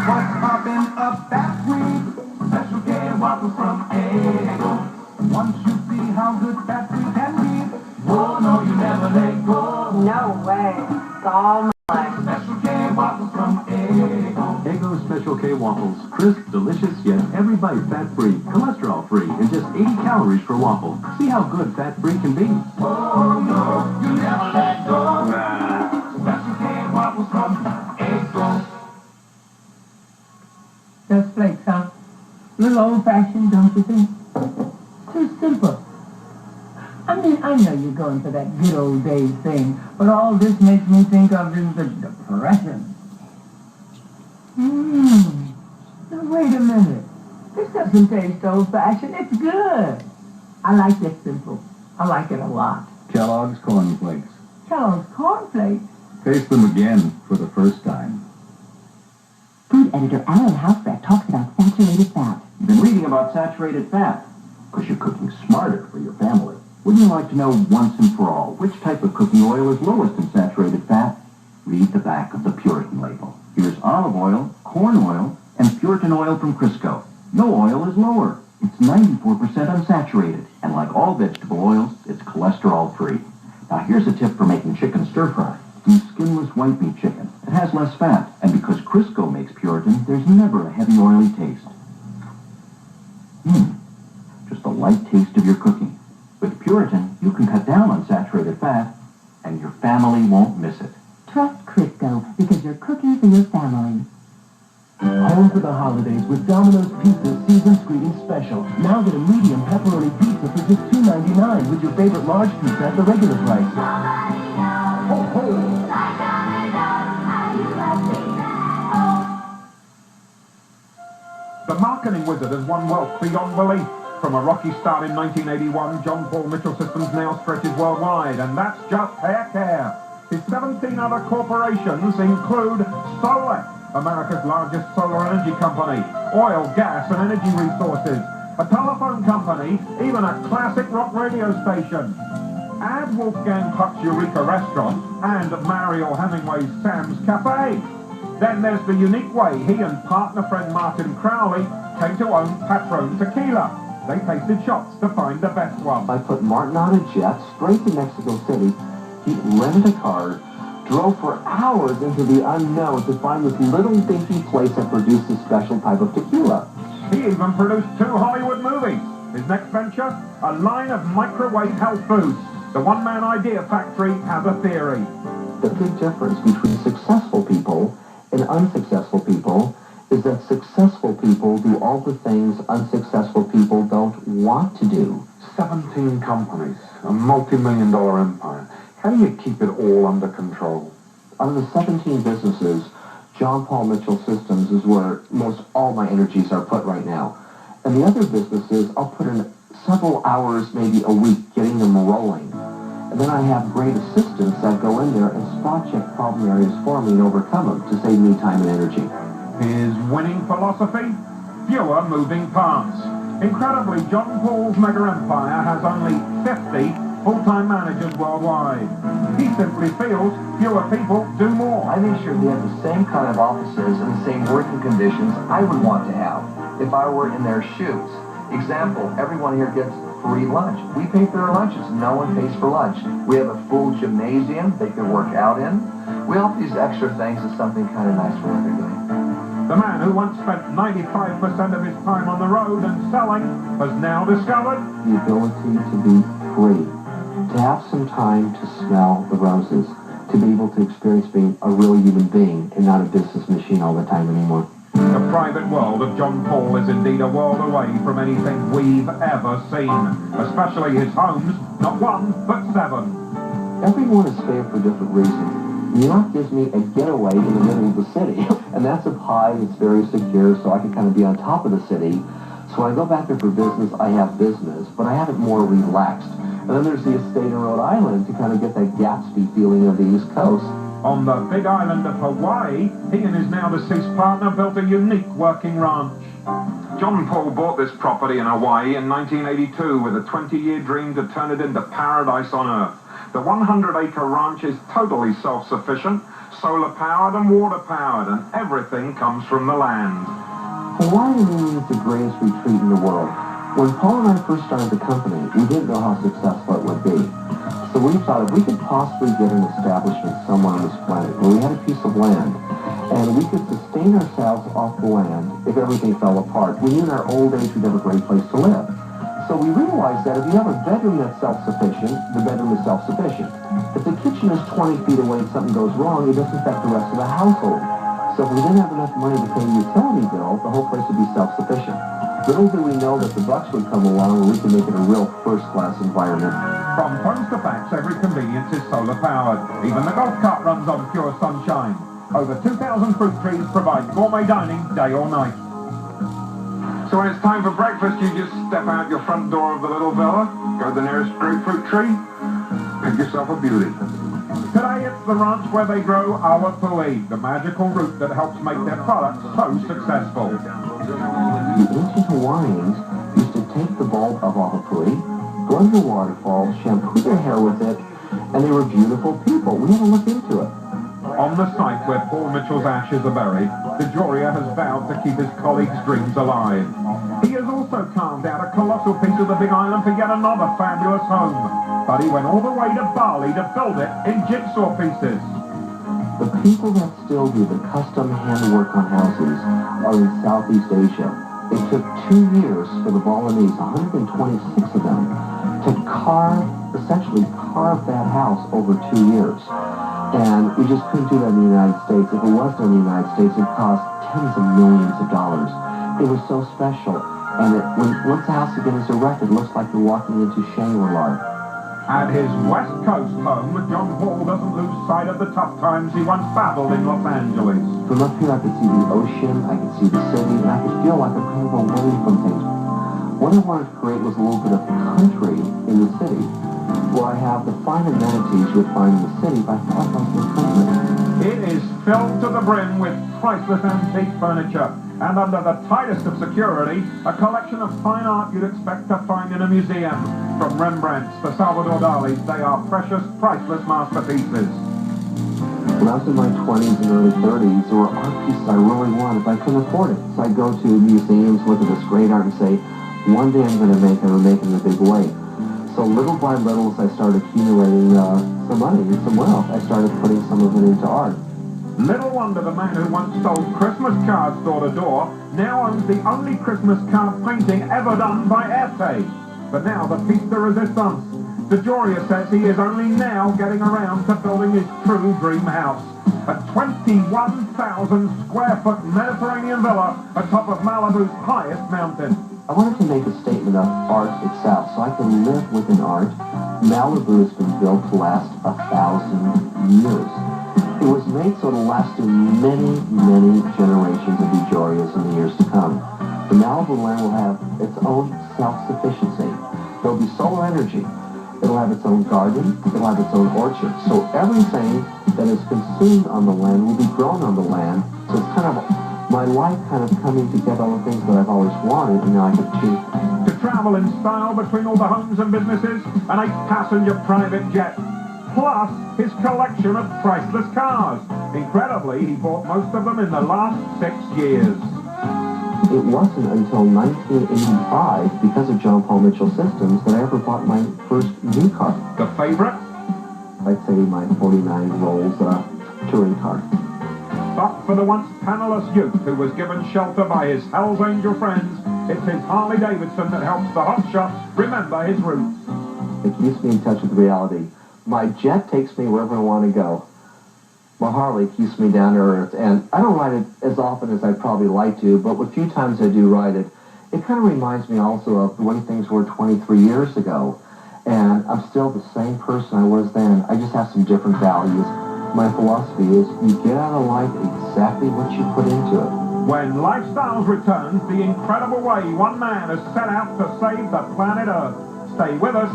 What's popping up that week? Special K waffles from Eggo. Once you see how good that we can be, oh no, you never let go. No way. It's all my life. Special K waffles from Eggo. Eggo Special K waffles. Crisp, delicious, yet every bite fat-free, cholesterol-free, and just 80 calories per waffle. See how good fat-free can be. Oh no, you never let go. Special K waffles from Eggo. Just flakes, huh? A little old-fashioned, don't you think? Too simple. I mean, I know you're going for that good old days thing, but all this makes me think of is the Depression. Now, wait a minute. This doesn't taste old-fashioned. It's good. I like this simple. I like it a lot. Kellogg's Corn Flakes. Kellogg's Corn Flakes. Taste them again for the first time. Food editor Alan Housebreath talks about saturated fat. You've been reading about saturated fat because you're cooking smarter for your family. Wouldn't you like to know once and for all which type of cooking oil is lowest in saturated fat? Read the back of the Puritan label. Here's olive oil, corn oil, and Puritan oil from Crisco. No oil is lower. It's 94% unsaturated, and like all vegetable oils, it's cholesterol-free. Now here's a tip for making chicken stir-fry. Use skinless white meat chicken. It has less fat, and because Crisco makes Puritan, there's never a heavy oily taste. Just a light taste of your cooking. With Puritan, you can cut down on saturated fat, and your family won't miss it. Trust Crisco because you're cooking for your family. Home for the holidays with Domino's Pizza Season's Greetings Special. Now get a medium pepperoni pizza for just $2.99 with your favorite large pizza at the regular price. Ho, ho! The marketing wizard has won wealth beyond belief. From a rocky start in 1981, John Paul Mitchell Systems now stretches worldwide, and that's just hair care. His 17 other corporations include Solec, America's largest solar energy company, oil, gas, and energy resources, a telephone company, even a classic rock radio station. Add Wolfgang Puck's Eureka Restaurant and Mario Hemingway's Sam's Cafe. Then there's the unique way he and partner friend Martin Crowley came to own Patron Tequila. They tasted shots to find the best one. I put Martin on a jet straight to Mexico City. He rented a car, drove for hours into the unknown to find this little dinky place that produced a special type of tequila. He even produced 2 Hollywood movies. His next venture, a line of microwave health foods. The one-man idea factory has a theory. The big difference between successful people and unsuccessful people is that successful people do all the things unsuccessful people don't want to do. 17 companies, a multi-million-dollar empire. How do you keep it all under control? Out of the 17 businesses, John Paul Mitchell Systems is where most all my energies are put right now. And the other businesses, I'll put in several hours, maybe a week, getting them rolling. And then I have great assistants that go in there and spot check problem areas for me and overcome them to save me time and energy. His winning philosophy? Fewer moving parts. Incredibly, John Paul's mega empire has only 50 full-time managers worldwide. He simply feels fewer people do more. I make sure they have the same kind of offices and the same working conditions I would want to have if I were in their shoes. Example, everyone here gets free lunch. We pay for their lunches. No one pays for lunch. We have a full gymnasium they can work out in. We offer these extra things as something kind of nice for what they're doing. The man who once spent 95% of his time on the road and selling has now discovered the ability to be free, to have some time to smell the roses, to be able to experience being a real human being and not a business machine all the time anymore. the private world of John Paul is indeed a world away from anything we've ever seen, especially his homes, not 1, but 7. Everyone is fair for different reasons. New York gives me a getaway in the middle of the city, and that's up high, it's very secure, so I can kind of be on top of the city. So when I go back there for business, I have business, but I have it more relaxed. And then there's the estate in Rhode Island to kind of get that Gatsby feeling of the East Coast. On the big island of Hawaii, he and his now deceased partner built a unique working ranch. John Paul bought this property in Hawaii in 1982 with a 20-year dream to turn it into paradise on earth. The 100-acre ranch is totally self-sufficient, solar-powered and water-powered, and everything comes from the land. Hawaii is the greatest retreat in the world. When Paul and I first started the company, we didn't know how successful it would be. So we thought if we could possibly get an establishment somewhere on this planet where we had a piece of land and we could sustain ourselves off the land if everything fell apart, we knew in our old age we'd have a great place to live. So we realized that if you have a bedroom that's self-sufficient, the bedroom is self-sufficient. If the kitchen is 20 feet away and something goes wrong, it doesn't affect the rest of the household. So if we didn't have enough money to pay the utility bill, the whole place would be self-sufficient. Little do we know that the bucks would come along and we could make it a real first-class environment. From phones to fax, every convenience is solar-powered. Even the golf cart runs on pure sunshine. Over 2,000 fruit trees provide gourmet dining day or night. So when it's time for breakfast, you just step out your front door of the little villa, go to the nearest grapefruit tree, pick yourself a beauty. Today it's the ranch where they grow awa pui, the magical root that helps make their products so successful. The ancient Hawaiians used to take the bulb of awa pui, go to the waterfall, shampoo their hair with it, and they were beautiful people. We had to look into it. On the site where Paul Mitchell's ashes are buried, DeGioia has vowed to keep his colleagues' dreams alive. He has also carved out a colossal piece of the Big Island for yet another fabulous home. But he went all the way to Bali to build it in jigsaw pieces. The people that still do the custom handwork on houses are in Southeast Asia. It took 2 years for the Balinese, 126 of them, to essentially carve that house over 2 years. And we just couldn't do that in the United States. If it wasn't in the United States, it cost tens of millions of dollars. It was so special. And once the house again is erected, it looks like you're walking into Shangri-La. At his West Coast home, John Paul doesn't lose sight of the tough times he once battled in Los Angeles. From up here, I could see the ocean, I could see the city, and I could feel like I'm kind of away from things. What I wanted to create was a little bit of country in the city, where I have the fine amenities you would find in the city, but I thought like the country. It is filled to the brim with priceless antique furniture, and under the tightest of security, a collection of fine art you'd expect to find in a museum. From Rembrandts to Salvador Dali's, they are precious, priceless masterpieces. When I was in my 20s and early 30s, there were art pieces I really wanted, but I couldn't afford it. So I'd go to museums, look at this great art, and say, one day I'm going to make it in a big way. So little by little, as I started accumulating some money and some wealth, I started putting some of it into art. Little wonder the man who once sold Christmas cards door to door now owns the only Christmas card painting ever done by Erte. But now the piece de resistance. DeGioia says he is only now getting around to building his true dream house. A 21,000 square foot Mediterranean villa atop of Malibu's highest mountain. I wanted to make a statement of art itself, so I can live within art. Malibu has been built to last 1,000 years. It was made so it'll last through many, many generations of DeGioias in the years to come. The Malibu land will have its own self-sufficiency. There'll be solar energy. It'll have its own garden. It'll have its own orchard. So everything that is consumed on the land will be grown on the land. So it's kind of my life kind of coming together, all the things that I've always wanted, and now I can achieve. To travel in style between all the homes and businesses, an 8-passenger private jet. Plus, his collection of priceless cars. Incredibly, he bought most of them in the last 6 years. It wasn't until 1985, because of John Paul Mitchell Systems, that I ever bought my first new car. The favorite? I'd say my 49 Rolls touring car. But for the once penniless youth who was given shelter by his Hells Angel friends, it's his Harley Davidson that helps the hot shots remember his roots. It keeps me in touch with reality. My jet takes me wherever I want to go. My Harley keeps me down to earth, and I don't ride it as often as I'd probably like to, but the few times I do ride it, it kind of reminds me also of the way things were 23 years ago. And I'm still the same person I was then. I just have some different values. My philosophy is you get out of life exactly what you put into it. When Lifestyles returns, the incredible way one man has set out to save the planet Earth. Stay with us.